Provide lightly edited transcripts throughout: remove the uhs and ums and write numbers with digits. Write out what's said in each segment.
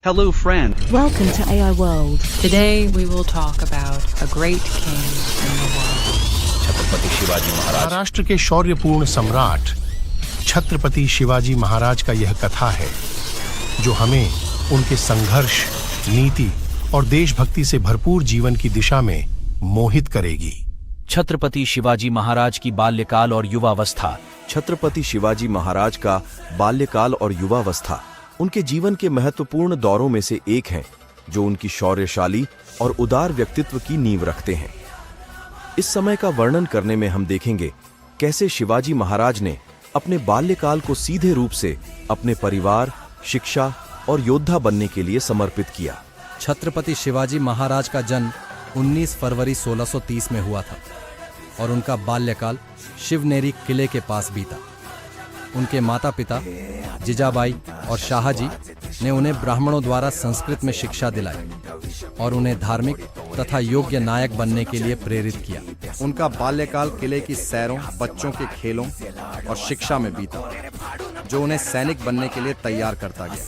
Hello friend. Welcome to AI World. Today we will talk about a great king in the world. Chhatrapati Shivaji Maharaj. Maharashtra के शौर्यपूर्ण सम्राट छत्रपति शिवाजी महाराज का यह कथा है जो हमें उनके संघर्ष, नीति और देशभक्ति से भरपूर जीवन की दिशा में मोहित करेगी। छत्रपति शिवाजी महाराज की बाल्यकाल और युवावस्था। छत्रपति शिवाजी महाराज का बाल्यकाल और युवावस्था उनके जीवन के महत्वपूर्ण दौरों में से एक है जो उनकी शौर्यशाली और उदार व्यक्तित्व की नींव रखते हैं। इस समय का वर्णन करने में हम देखेंगे कैसे शिवाजी महाराज ने अपने बाल्यकाल को सीधे रूप से अपने परिवार, शिक्षा और योद्धा बनने के लिए समर्पित किया। छत्रपति शिवाजी महाराज का जन्म 19 फरवरी 1630 में हुआ था और उनका बाल्यकाल शिवनेरी किले के पास बीता। उनके माता पिता जिजाबाई और शाहजी ने उन्हें ब्राह्मणों द्वारा संस्कृत में शिक्षा दिलाई और उन्हें धार्मिक तथा योग्य नायक बनने के लिए प्रेरित किया। उनका बाल्यकाल किले की सैरों, बच्चों के खेलों और शिक्षा में बीता जो उन्हें सैनिक बनने के लिए तैयार करता गया।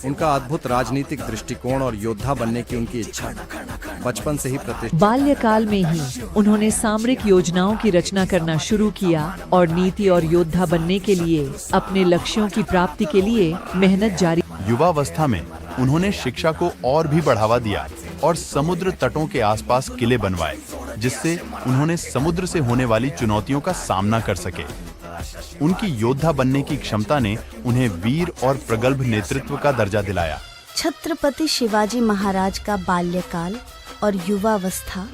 उनका अद्भुत राजनीतिक दृष्टिकोण और योद्धा बनने की उनकी इच्छा बचपन से ही प्रतिष्ठित। बाल्यकाल में ही उन्होंने सामरिक योजनाओं की रचना करना शुरू किया और नीति और योद्धा बनने के लिए अपने लक्ष्यों की प्राप्ति के लिए मेहनत जारी। युवावस्था में उन्होंने शिक्षा को और भी बढ़ावा दिया और समुद्र तटों के आसपास किले बनवाए जिससे उन्होंने समुद्र से होने वाली चुनौतियों का सामना कर सके। उनकी योद्धा बनने की क्षमता ने उन्हें वीर और प्रगल्भ नेतृत्व का दर्जा दिलाया। छत्रपति शिवाजी महाराज का बाल्यकाल और युवावस्था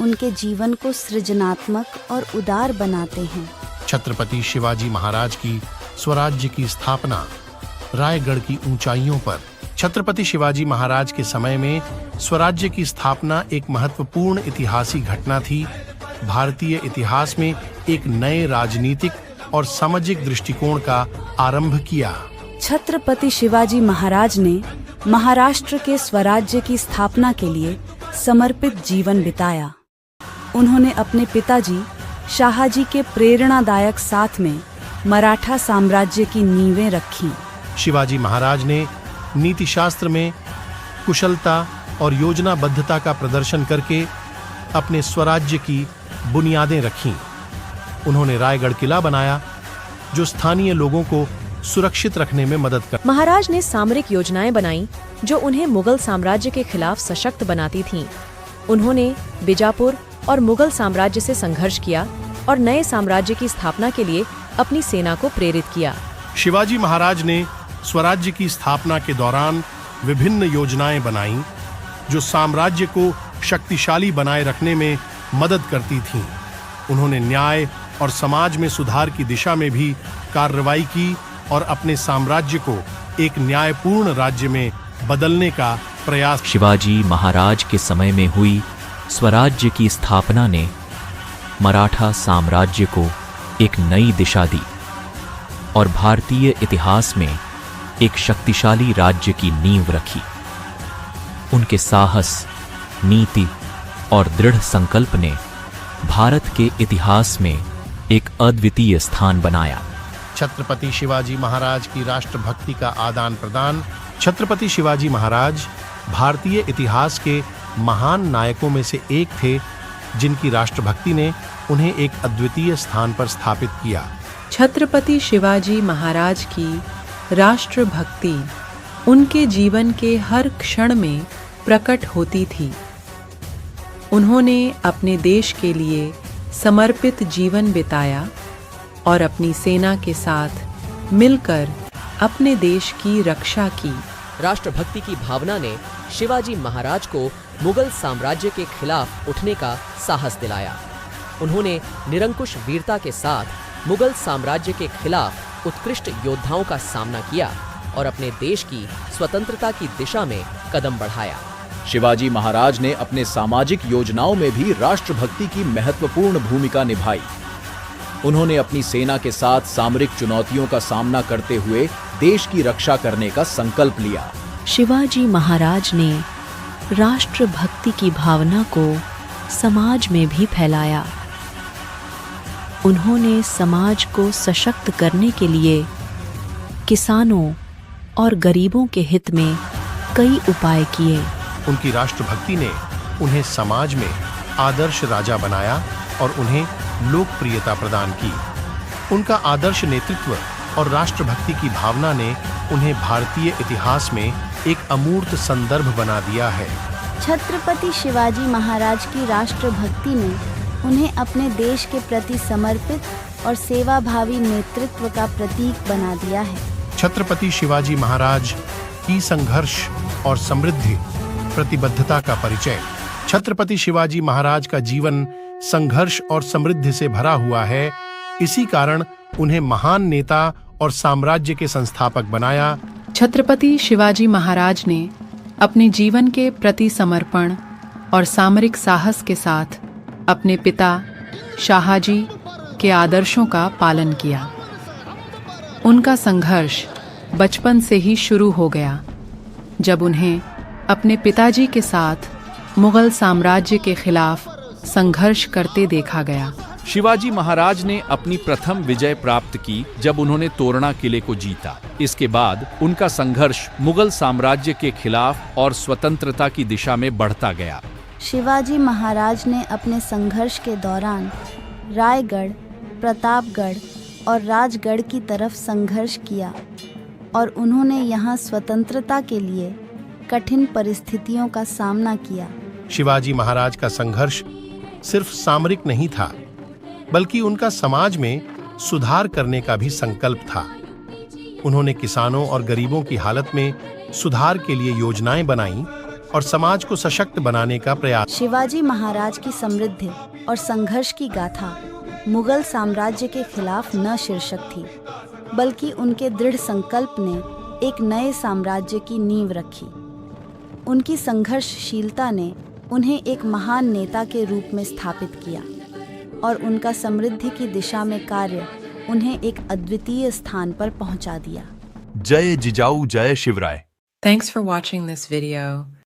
उनके जीवन को सृजनात्मक और उदार बनाते हैं। छत्रपति शिवाजी महाराज की स्वराज्य की स्थापना रायगढ़ की ऊंचाइयों पर। छत्रपति शिवाजी महाराज के समय में स्वराज्य की स्थापना एक महत्वपूर्ण ऐतिहासिक घटना थी। भारतीय इतिहास में एक नए राजनीतिक और सामाजिक दृष्टिकोण का आरंभ किया। छत्रपति शिवाजी महाराज ने महाराष्ट्र के स्वराज्य की स्थापना के लिए समर्पित जीवन बिताया। उन्होंने अपने पिताजी शाहजी के प्रेरणादायक साथ में मराठा साम्राज्य की नींवें रखीं। शिवाजी महाराज ने नीति शास्त्र में कुशलता और योजनाबद्धता का प्रदर्शन करके अपने स्वराज्य की बुनियादें रखीं। उन्होंने रायगढ़ किला बनाया जो स्थानीय लोगों को सुरक्षित रखने में मदद कर। महाराज ने सामरिक योजनाएं बनाई जो उन्हें मुगल साम्राज्य के खिलाफ सशक्त बनाती थीं। उन्होंने बीजापुर और मुगल साम्राज्य से संघर्ष किया और नए साम्राज्य की स्थापना के लिए अपनी सेना को प्रेरित किया। शिवाजी महाराज ने स्वराज्य की स्थापना के दौरान विभिन्न योजनाएं बनाईं जो साम्राज्य को शक्तिशाली बनाए रखने में मदद करती थीं। उन्होंने न्याय और समाज में सुधार की दिशा में भी कार्रवाई की और अपने साम्राज्य को एक न्यायपूर्ण राज्य में बदलने का प्रयास। शिवाजी महाराज के समय में हुई स्वराज्य की स्थापना ने मराठा साम्राज्य को एक नई दिशा दी और भारतीय इतिहास में एक शक्तिशाली राज्य की नींव रखी। उनके साहस, नीति और दृढ़ संकल्प ने भारत के इतिहास में एक अद्वितीय स्थान बनाया। छत्रपति शिवाजी महाराज की राष्ट्रभक्ति का आदान प्रदान। छत्रपति शिवाजी महाराज भारतीय इतिहास के महान नायकों में से एक थे जिनकी राष्ट्रभक्ति ने उन्हें एक अद्वितीय स्थान पर स्थापित किया। छत्रपति शिवाजी महाराज की राष्ट्रभक्ति उनके जीवन के हर क्षण में प्रकट होती थी। उन्होंने अपने देश के लिए समर्पित जीवन बिताया और अपनी सेना के साथ मिलकर अपने देश की रक्षा की। राष्ट्रभक्ति की भावना ने शिवाजी महाराज को मुगल साम्राज्य के खिलाफ उठने का साहस दिलाया। उन्होंने निरंकुश वीरता के साथ मुगल साम्राज्य के खिलाफ उत्कृष्ट योद्धाओं का सामना किया और अपने देश की स्वतंत्रता की दिशा में कदम बढ़ाया। शिवाजी महाराज ने अपने सामाजिक योजनाओं में भी राष्ट्रभक्ति की महत्वपूर्ण भूमिका निभाई। उन्होंने अपनी सेना के साथ सामरिक चुनौतियों का सामना करते हुए देश की रक्षा करने का संकल्प लिया। शिवाजी महाराज ने राष्ट्रभक्ति की भावना को समाज में भी फैलाया। उन्होंने समाज को सशक्त करने के लिए किसानों और गरीबों के हित में कई उपाय किए। उनकी राष्ट्रभक्ति ने उन्हें समाज में आदर्श राजा बनाया और उन्हें लोकप्रियता प्रदान की। उनका आदर्श नेतृत्व और राष्ट्रभक्ति की भावना ने उन्हें भारतीय इतिहास में एक अमूर्त संदर्भ बना दिया है। छत्रपति शिवाजी महाराज की राष्ट्रभक्ति ने उन्हें अपने देश के प्रति समर्पित और सेवाभावी नेतृत्व का प्रतीक बना दिया है। छत्रपति शिवाजी महाराज की संघर्ष और समृद्धि प्रतिबद्धता का परिचय। छत्रपति शिवाजी महाराज का जीवन संघर्ष और समृद्धि से भरा हुआ है। इसी कारण उन्हें महान नेता और साम्राज्य के संस्थापक बनाया। छत्रपति शिवाजी महाराज ने अपने जीवन के प्रति समर्पण और सामरिक साहस के साथ अपने पिता शाहाजी के आदर्शों का पालन किया। उनका संघर्ष बचपन से ही शुरू हो गया, जब उन्हें अपने पिताजी के साथ मुगल साम्राज्य के खिलाफ संघर्ष करते देखा गया। शिवाजी महाराज ने अपनी प्रथम विजय प्राप्त की जब उन्होंने तोरणा किले को जीता। इसके बाद उनका संघर्ष मुगल साम्राज्य के खिलाफ और स्वतंत्रता की दिशा में बढ़ता गया। शिवाजी महाराज ने अपने संघर्ष के दौरान रायगढ़, प्रतापगढ़ और राजगढ़ की तरफ संघर्ष किया और उन्होंने यहाँ स्वतंत्रता के लिए कठिन परिस्थितियों का सामना किया। शिवाजी महाराज का संघर्ष सिर्फ सामरिक नहीं था, बल्कि उनका समाज में सुधार करने का भी संकल्प था। उन्होंने किसानों और गरीबों की हालत में सुधार के लिए योजनाएं बनाई और समाज को सशक्त बनाने का प्रयास। शिवाजी महाराज की समृद्धि और संघर्ष की गाथा मुगल साम्राज्य के खिलाफ न शीर्षक थी, बल्कि उनके दृढ़ संकल्प ने एक नए साम्राज्य की नींव रखी। उनकी संघर्षशीलता ने उन्हें एक महान नेता के रूप में स्थापित किया और उनका समृद्धि की दिशा में कार्य उन्हें एक अद्वितीय स्थान पर पहुंचा दिया। जय जिजाऊ जय Shivrai. Thanks for watching this video.